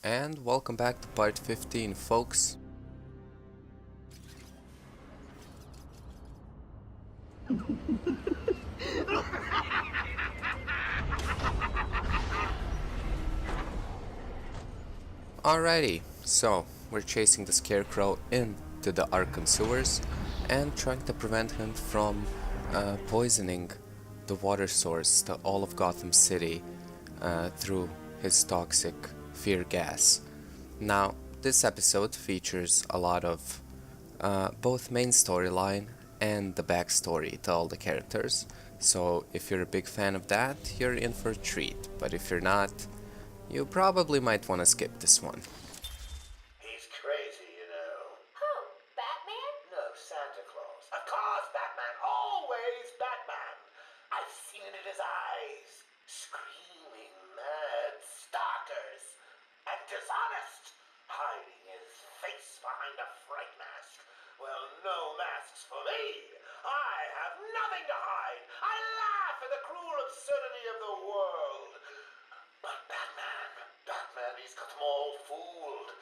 and welcome back to part 15, folks. Alrighty, so we're chasing the Scarecrow into the Arkham sewers and trying to prevent him from poisoning the water source to all of Gotham City through his toxic fear gas. Now, this episode features a lot of both main storyline and the backstory to all the characters, so if you're a big fan of that, you're in for a treat, but if you're not, you probably might want to skip this one. He's crazy, you know. Who? Batman? No, Santa Claus. Of course, Batman. Always Batman. I've seen it in his eyes. Screaming mad stalkers. And dishonest. Hiding his face behind a fright mask. Well, no masks for me. I have nothing to hide. I laugh at the cruel absurdity of the world. But Batman, he's got them all fooled.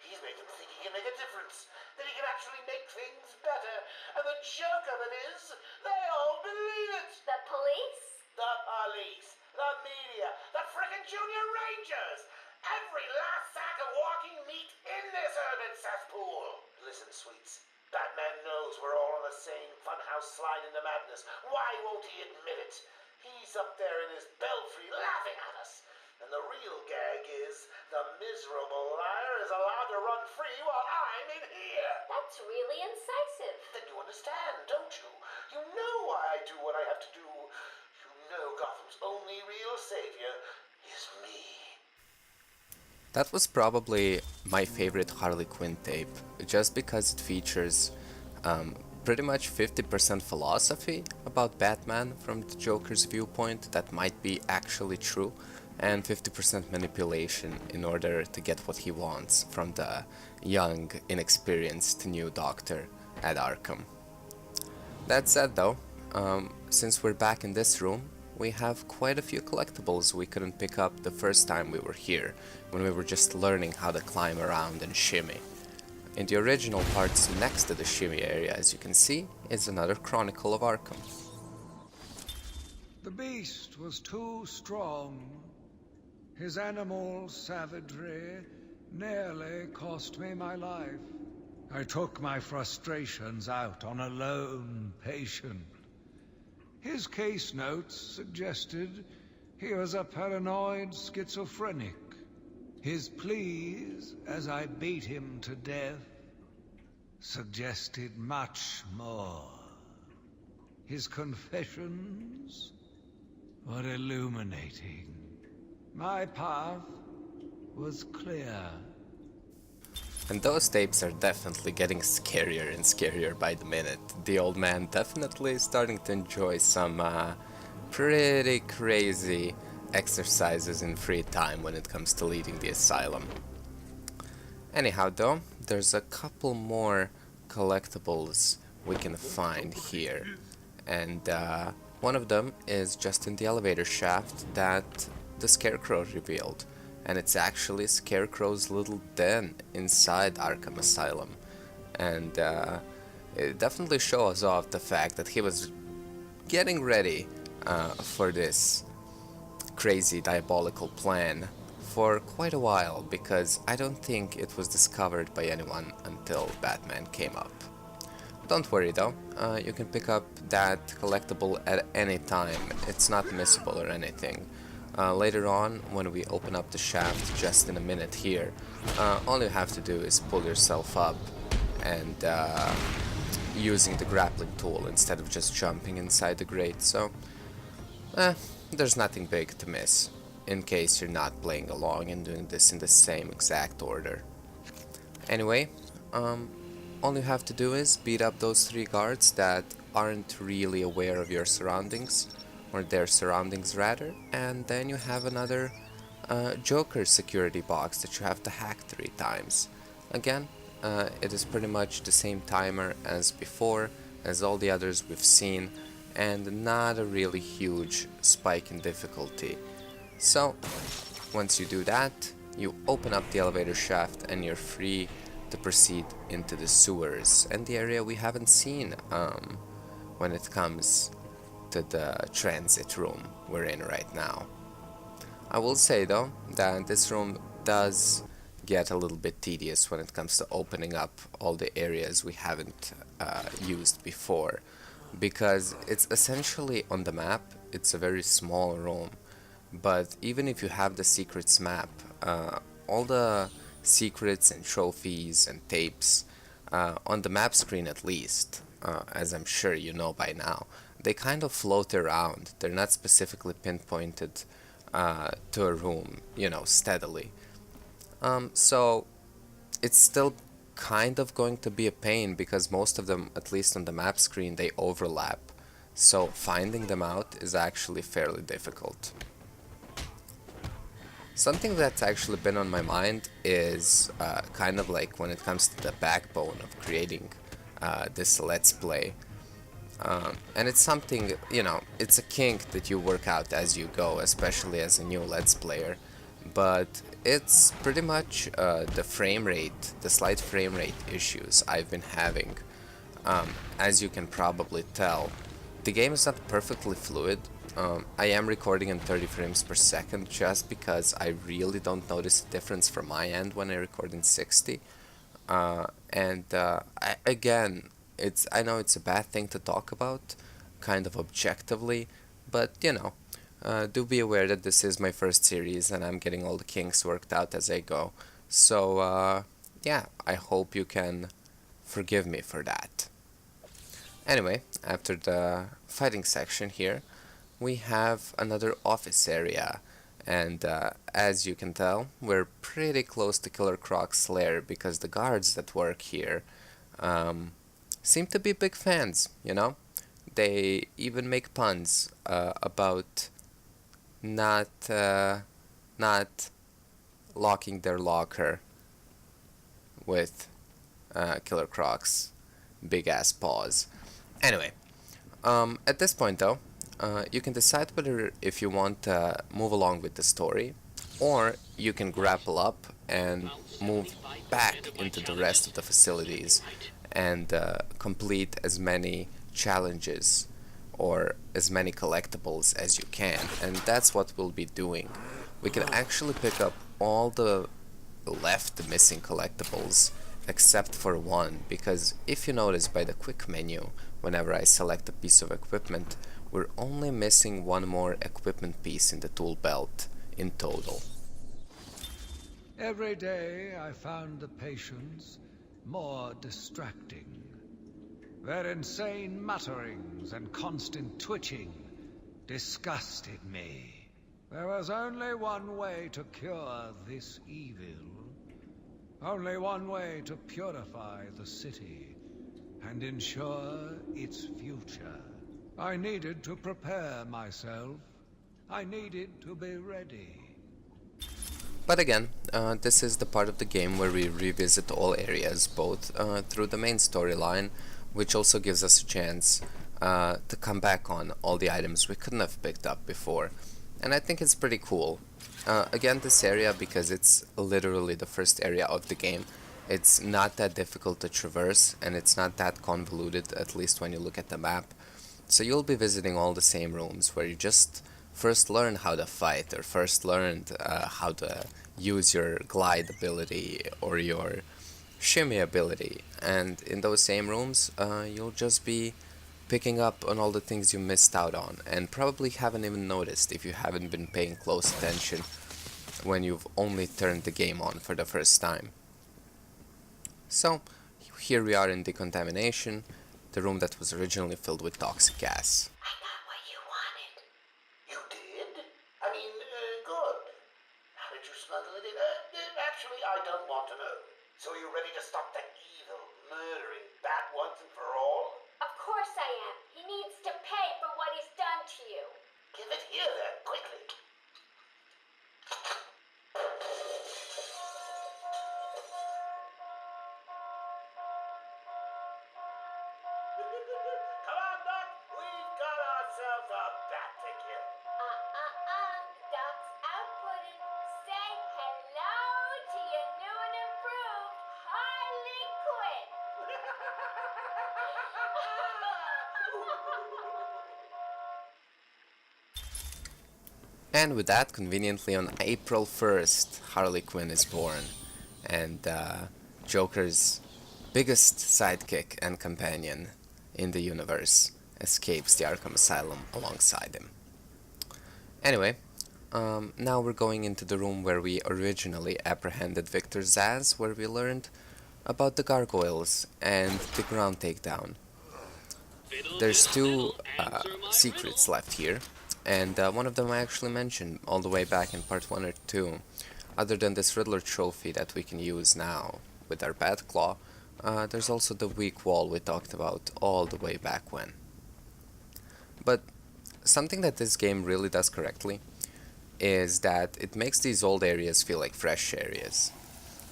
He's made them think he can make a difference, that he can actually make things better. And the joke of it is, they all believe it. The police? The police, the media, the frickin' junior rangers. Every last sack of walking meat in this urban cesspool. Listen, sweets, Batman knows we're all on the same funhouse slide into madness. Why won't he admit it? He's up there in his belfry laughing at us. And the real gag is, the miserable liar is allowed to run free while I'm in here. That's really incisive. Then you understand, don't you? You know why I do what I have to do. You know Gotham's only real savior is me. That was probably my favorite Harley Quinn tape, just because it features pretty much 50% philosophy about Batman from the Joker's viewpoint that might be actually true, and 50% manipulation in order to get what he wants from the young, inexperienced new doctor at Arkham. That said though, since we're back in this room, we have quite a few collectibles we couldn't pick up the first time we were here, when we were just learning how to climb around and shimmy. In the original parts next to the shimmy area, as you can see, is another Chronicle of Arkham. The beast was too strong. His animal savagery nearly cost me my life. I took my frustrations out on a lone patient. His case notes suggested he was a paranoid schizophrenic. His pleas, as I beat him to death, suggested much more. His confessions were illuminating. My path was clear. And those tapes are definitely getting scarier and scarier by the minute. The old man definitely starting to enjoy some pretty crazy exercises in free time when it comes to leading the asylum. Anyhow though, there's a couple more collectibles we can find here. And one of them is just in the elevator shaft that the Scarecrow revealed. And it's actually Scarecrow's little den inside Arkham Asylum. And it definitely shows off the fact that he was getting ready for this crazy diabolical plan for quite a while, because I don't think it was discovered by anyone until Batman came up. Don't worry though, you can pick up that collectible at any time, it's not missable or anything. Later on, when we open up the shaft just in a minute here, all you have to do is pull yourself up and using the grappling tool instead of just jumping inside the grate, so there's nothing big to miss, in case you're not playing along and doing this in the same exact order. Anyway, all you have to do is beat up those 3 guards that aren't really aware of your surroundings, or their surroundings rather, and then you have another Joker security box that you have to hack 3 times. Again, it is pretty much the same timer as before, as all the others we've seen, and not a really huge spike in difficulty. So, once you do that, you open up the elevator shaft and you're free to proceed into the sewers and the area we haven't seen when it comes to the transit room we're in right now. I will say though that this room does get a little bit tedious when it comes to opening up all the areas we haven't used before, because it's essentially on the map. It's a very small room, but even if you have the secrets map, all the secrets and trophies and tapes on the map screen, at least, as I'm sure you know by now, they kind of float around. They're not specifically pinpointed to a room, you know, steadily. So it's still kind of going to be a pain because most of them, at least on the map screen, they overlap. So finding them out is actually fairly difficult. Something that's actually been on my mind is kind of like when it comes to the backbone of creating this Let's Play. And it's something, you know, it's a kink that you work out as you go, especially as a new Let's Player. But it's pretty much the frame rate, the slight frame rate issues I've been having. As you can probably tell, the game is not perfectly fluid. I am recording in 30 frames per second just because I really don't notice a difference from my end when I record in 60. Again, I know it's a bad thing to talk about, kind of objectively, but you know, do be aware that this is my first series and I'm getting all the kinks worked out as I go. So, yeah, I hope you can forgive me for that. Anyway, after the fighting section here, we have another office area, and as you can tell, we're pretty close to Killer Croc's lair because the guards that work here seem to be big fans, you know? They even make puns about not locking their locker with Killer Croc's big-ass paws. Anyway, at this point though, you can decide whether if you want to move along with the story, or you can grapple up and move back into the rest of the facilities and complete as many challenges or as many collectibles as you can, and that's what we'll be doing. We can actually pick up all the left missing collectibles except for one, because if you notice by the quick menu, whenever I select a piece of equipment, we're only missing one more equipment piece in the tool belt in total. Every day I found the patients more distracting. Their insane mutterings and constant twitching disgusted me. There was only one way to cure this evil. Only one way to purify the city and ensure its future. I needed to prepare myself. I needed to be ready. But again, this is the part of the game where we revisit all areas, both through the main storyline, which also gives us a chance to come back on all the items we couldn't have picked up before. And I think it's pretty cool. Again, this area, because it's literally the first area of the game, it's not that difficult to traverse, and it's not that convoluted, at least when you look at the map. So you'll be visiting all the same rooms where you just first learn how to fight, or first learned how to use your glide ability or your shimmy ability, and in those same rooms you'll just be picking up on all the things you missed out on and probably haven't even noticed if you haven't been paying close attention when you've only turned the game on for the first time. So here we are in decontamination, the room that was originally filled with toxic gas. I got what you wanted. You did? I mean, good. How did you smuggle it in? Actually, I don't want to know. So are you ready to stop that evil, murdering bat once and for all? Of course I am. He needs to pay for what he's done to you. Give it here then, quickly. Come on, Doc. We've got ourselves a bat to kill. Doc's outputting. Say hello And with that, conveniently on April 1st, Harley Quinn is born, and Joker's biggest sidekick and companion in the universe escapes the Arkham Asylum alongside him. Anyway, now we're going into the room where we originally apprehended Victor Zsasz, where we learned about the gargoyles and the ground takedown. There's two secrets left here, and one of them I actually mentioned all the way back in part 1 or 2. Other than this Riddler trophy that we can use now with our Batclaw, there's also the weak wall we talked about all the way back when. But something that this game really does correctly is that it makes these old areas feel like fresh areas.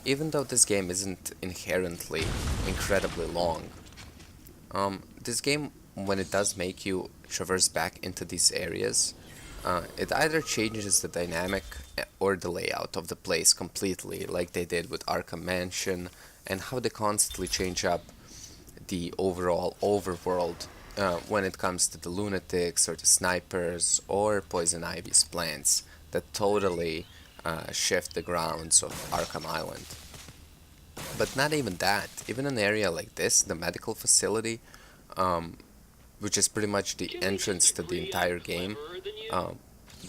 Even though this game isn't inherently incredibly long, this game, when it does make you traverse back into these areas, it either changes the dynamic or the layout of the place completely, like they did with Arkham Mansion, and how they constantly change up the overall overworld when it comes to the lunatics or the snipers or Poison Ivy's plans that totally shift the grounds of Arkham Island. But not even that, even an area like this, the medical facility, which is pretty much the entrance to the entire game,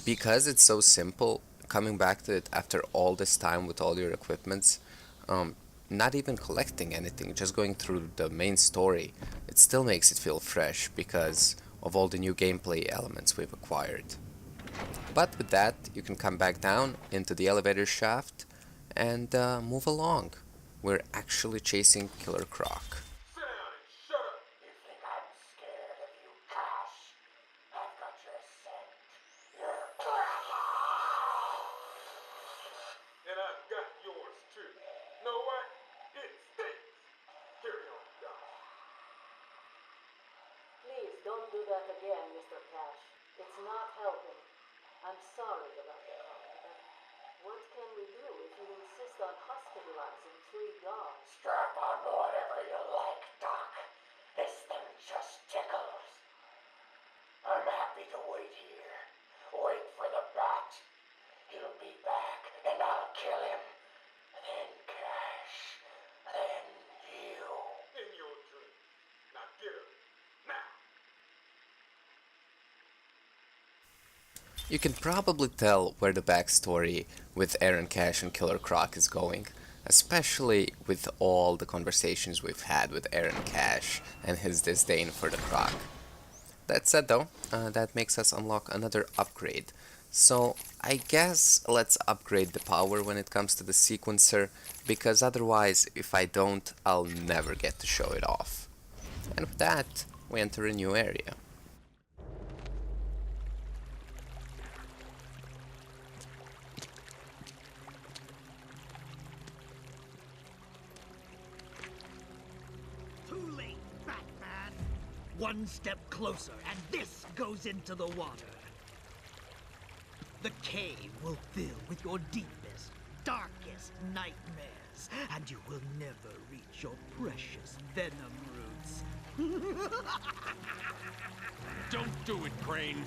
because it's so simple, coming back to it after all this time with all your equipments, not even collecting anything, just going through the main story, it still makes it feel fresh because of all the new gameplay elements we've acquired. But with that, you can come back down into the elevator shaft and move along. We're actually chasing Killer Croc. Sit down and shut up! You think I'm scared of you, Cash? I've got your scent. You're and I've got yours too. Know what? It stinks. Carry on, Doc. Please don't do that again, Mr. Cash. It's not helping. I'm sorry about the comment, but what can we do if you insist on hospitalizing 3 dogs? Strap on whatever you like, Doc. This thing just tickles. I'm happy to wait here. Wait for the bat. He'll be back, and I'll kill him. Then Cash. Then you. In your dream. Now get him. Now. You can probably tell where the backstory with Aaron Cash and Killer Croc is going, especially with all the conversations we've had with Aaron Cash and his disdain for the Croc. That said though, that makes us unlock another upgrade. So I guess let's upgrade the power when it comes to the sequencer, because otherwise if I don't, I'll never get to show it off. And with that, we enter a new area. Too late, Batman! One step closer, and this goes into the water. The cave will fill with your deepest, darkest nightmares, and you will never reach your precious venom roots. Don't do it, Crane.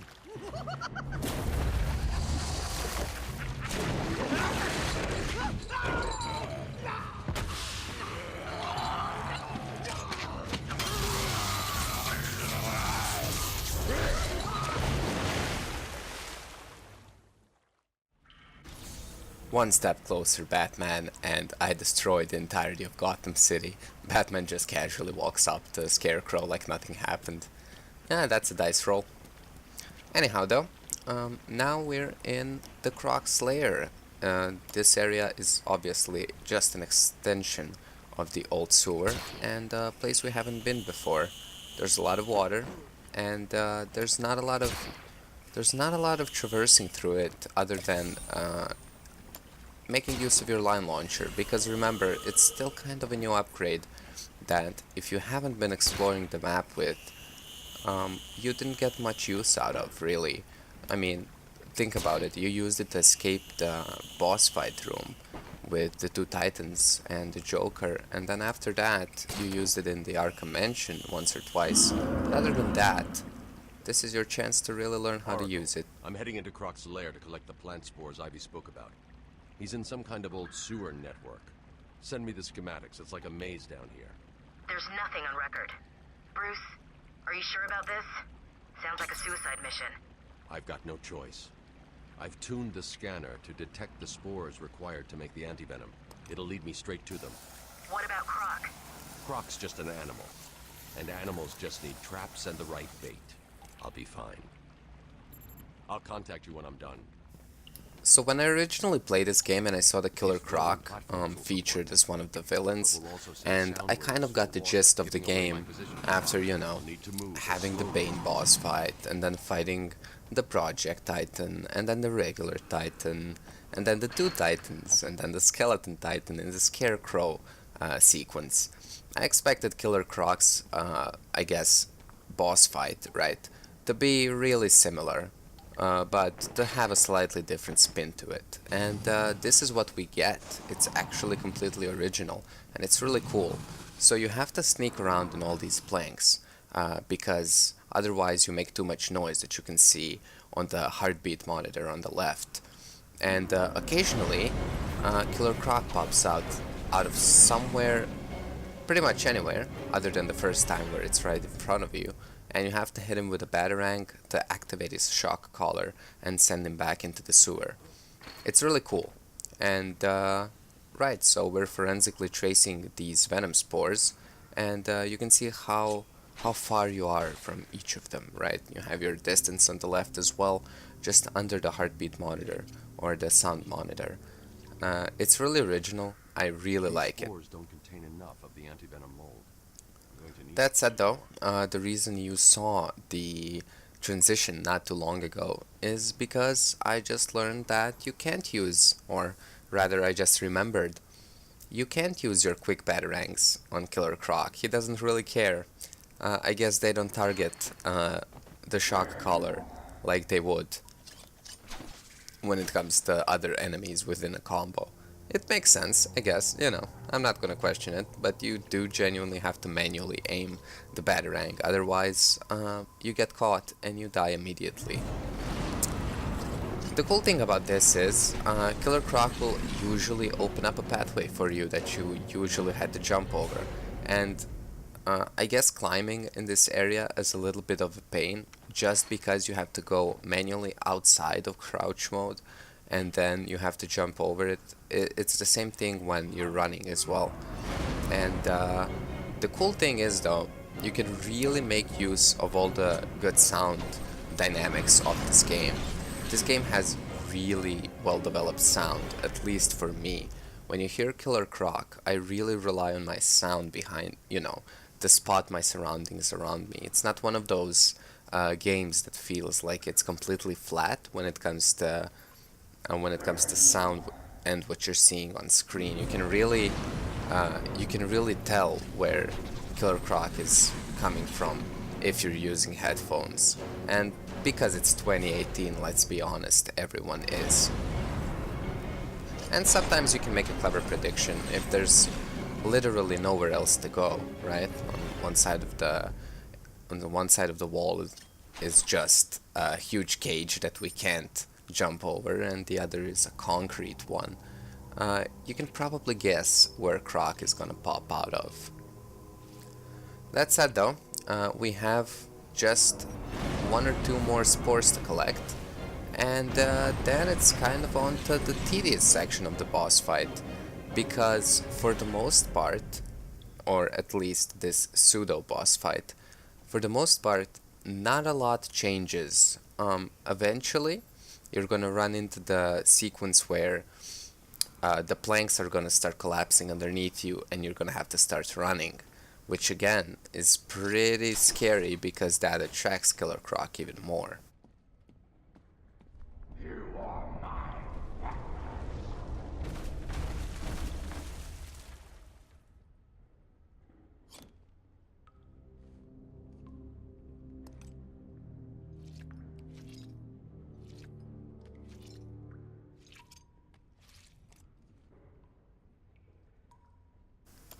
One step closer, Batman, and I destroyed the entirety of Gotham City. Batman just casually walks up to Scarecrow like nothing happened. Yeah, that's a dice roll. Anyhow though, now we're in the Croc's Lair. This area is obviously just an extension of the old sewer, and a place we haven't been before. There's a lot of water, and there's not a lot of traversing through it other than making use of your line launcher, because remember, it's still kind of a new upgrade that if you haven't been exploring the map with, you didn't get much use out of, really. I mean, think about it, you used it to escape the boss fight room with the 2 Titans and the Joker, and then after that you used it in the Arkham Mansion once or twice. But other than that, this is your chance to really learn how to use it. I'm heading into Croc's lair to collect the plant spores Ivy spoke about. He's in some kind of old sewer network. Send me the schematics. It's like a maze down here. There's nothing on record. Bruce, are you sure about this? Sounds like a suicide mission. I've got no choice. I've tuned the scanner to detect the spores required to make the antivenom. It'll lead me straight to them. What about Croc? Croc's just an animal. And animals just need traps and the right bait. I'll be fine. I'll contact you when I'm done. So when I originally played this game and I saw the Killer Croc featured as one of the villains, and I kind of got the gist of the game after, you know, having the Bane boss fight, and then fighting the Project Titan, and then the regular Titan, and then the two Titans, and then the Skeleton Titan in the Scarecrow sequence. I expected Killer Croc's, I guess, boss fight, right, to be really similar, but to have a slightly different spin to it. And this is what we get. It's actually completely original, and it's really cool. So you have to sneak around in all these planks, because otherwise you make too much noise that you can see on the heartbeat monitor on the left. And occasionally, Killer Croc pops out of somewhere, pretty much anywhere, other than the first time where it's right in front of you, and you have to hit him with a batarang to activate his shock collar and send him back into the sewer. It's really cool. And right, so we're forensically tracing these venom spores, and you can see how far you are from each of them, right? You have your distance on the left as well, just under the heartbeat monitor or the sound monitor. It's really original. I really like it. Spores don't contain enough of the antivenom mold. That said though, the reason you saw the transition not too long ago is because I just learned that you can't use, or rather I just remembered, you can't use your quick batarangs on Killer Croc. He doesn't really care. I guess they don't target the shock collar like they would when it comes to other enemies within a combo. It makes sense, I guess, you know, I'm not gonna question it, but you do genuinely have to manually aim the batarang, otherwise you get caught and you die immediately. The cool thing about this is, Killer Croc will usually open up a pathway for you that you usually had to jump over, and I guess climbing in this area is a little bit of a pain, just because you have to go manually outside of crouch mode, and then you have to jump over it. It's the same thing when you're running as well. And the cool thing is though, you can really make use of all the good sound dynamics of this game. This game has really well developed sound, at least for me. When you hear Killer Croc, I really rely on my sound behind, you know, to spot my surroundings around me. It's not one of those games that feels like it's completely flat when it comes to sound and what you're seeing on screen. You can really tell where Killer Croc is coming from if you're using headphones. And because it's 2018, let's be honest, everyone is. And sometimes you can make a clever prediction if there's literally nowhere else to go, right? On the one side of the wall is just a huge cage that we can't jump over, and the other is a concrete one. You can probably guess where Croc is gonna pop out of. That said though, we have just one or two more spores to collect, and then it's kind of on to the tedious section of the boss fight, because for the most part, or at least this pseudo boss fight, for the most part not a lot changes. Eventually you're gonna run into the sequence where the planks are gonna start collapsing underneath you and you're gonna have to start running, which again is pretty scary because that attracts Killer Croc even more.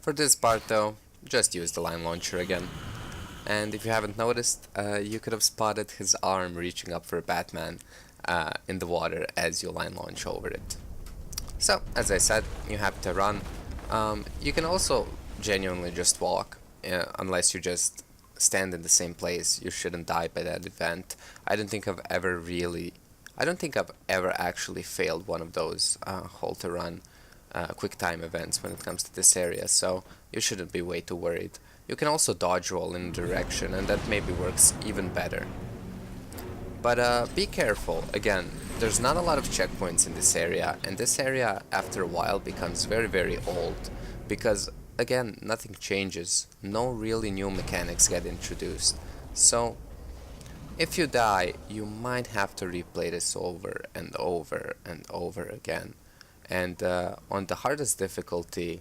For this part though, just use the line launcher again. And if you haven't noticed, you could have spotted his arm reaching up for Batman in the water as you line launch over it. So, as I said, you have to run. You can also genuinely just walk, unless you just stand in the same place. You shouldn't die by that event. I don't think I've ever actually failed one of those hold to run quick time events when it comes to this area, so you shouldn't be way too worried. You can also dodge roll in a direction, and that maybe works even better. But be careful. Again, there's not a lot of checkpoints in this area, and this area after a while becomes very, very old because, again, nothing changes. No really new mechanics get introduced. So if you die, you might have to replay this over and over and over again. And on the hardest difficulty,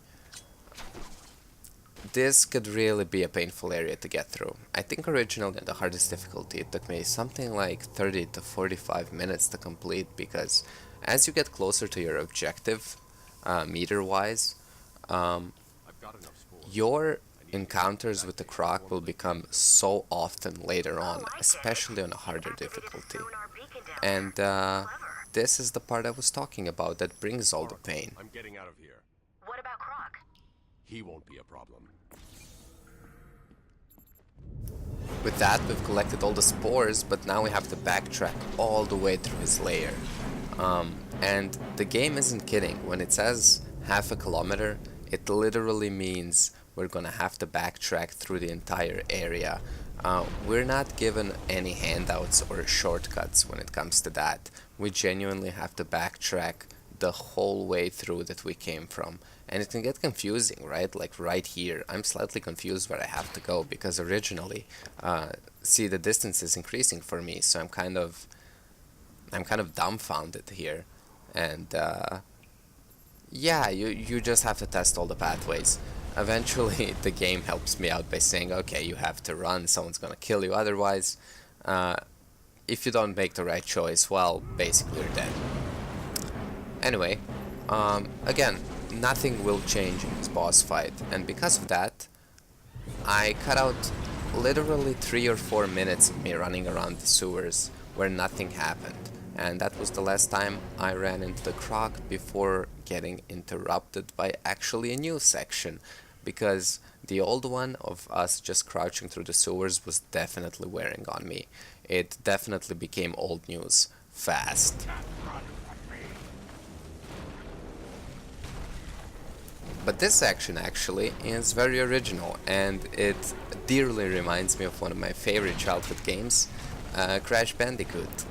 this could really be a painful area to get through. I think originally on the hardest difficulty it took me something like 30 to 45 minutes to complete, because as you get closer to your objective, meter-wise, your encounters with the Croc will become so often later on, especially on a harder difficulty. And this is the part I was talking about that brings all the pain. I'm getting out of here. What about Croc? He won't be a problem. With that, we've collected all the spores, but now we have to backtrack all the way through his lair. And the game isn't kidding. When it says half a kilometer, it literally means we're gonna have to backtrack through the entire area. We're not given any handouts or shortcuts when it comes to that. We genuinely have to backtrack the whole way through that we came from. And it can get confusing, right? Like right here, I'm slightly confused where I have to go, because originally, see, the distance is increasing for me, so I'm kind of dumbfounded here. And yeah, you just have to test all the pathways. Eventually, the game helps me out by saying, okay, you have to run, someone's gonna kill you otherwise. If you don't make the right choice, well, basically you're dead. Anyway, again, nothing will change in this boss fight, and because of that, I cut out literally 3 or 4 minutes of me running around the sewers where nothing happened. And that was the last time I ran into the Croc before getting interrupted by actually a new section, because the old one of us just crouching through the sewers was definitely wearing on me. It definitely became old news fast. But this section actually is very original, and it dearly reminds me of one of my favorite childhood games, Crash Bandicoot.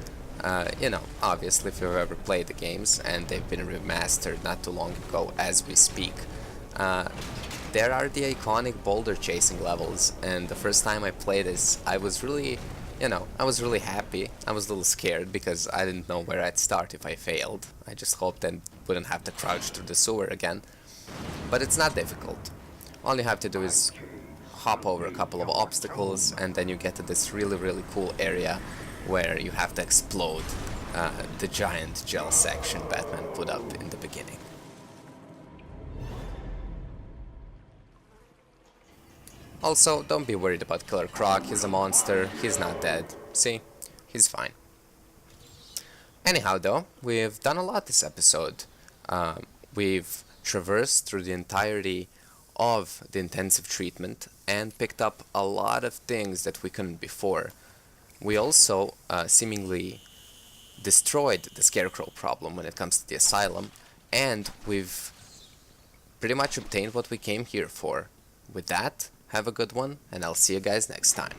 You know, obviously if you've ever played the games, and they've been remastered not too long ago as we speak. There are the iconic boulder chasing levels, and the first time I played this, I was really, I was really happy. I was a little scared because I didn't know where I'd start if I failed. I just hoped I wouldn't have to crouch through the sewer again. But it's not difficult. All you have to do is hop over a couple of obstacles, and then you get to this really, really cool area where you have to explode the giant gel section Batman put up in the beginning. Also, don't be worried about Killer Croc, he's a monster, he's not dead. See? He's fine. Anyhow though, we've done a lot this episode. We've traversed through the entirety of the intensive treatment and picked up a lot of things that we couldn't before. We also seemingly destroyed the Scarecrow problem when it comes to the asylum, and we've pretty much obtained what we came here for. With that, have a good one, and I'll see you guys next time.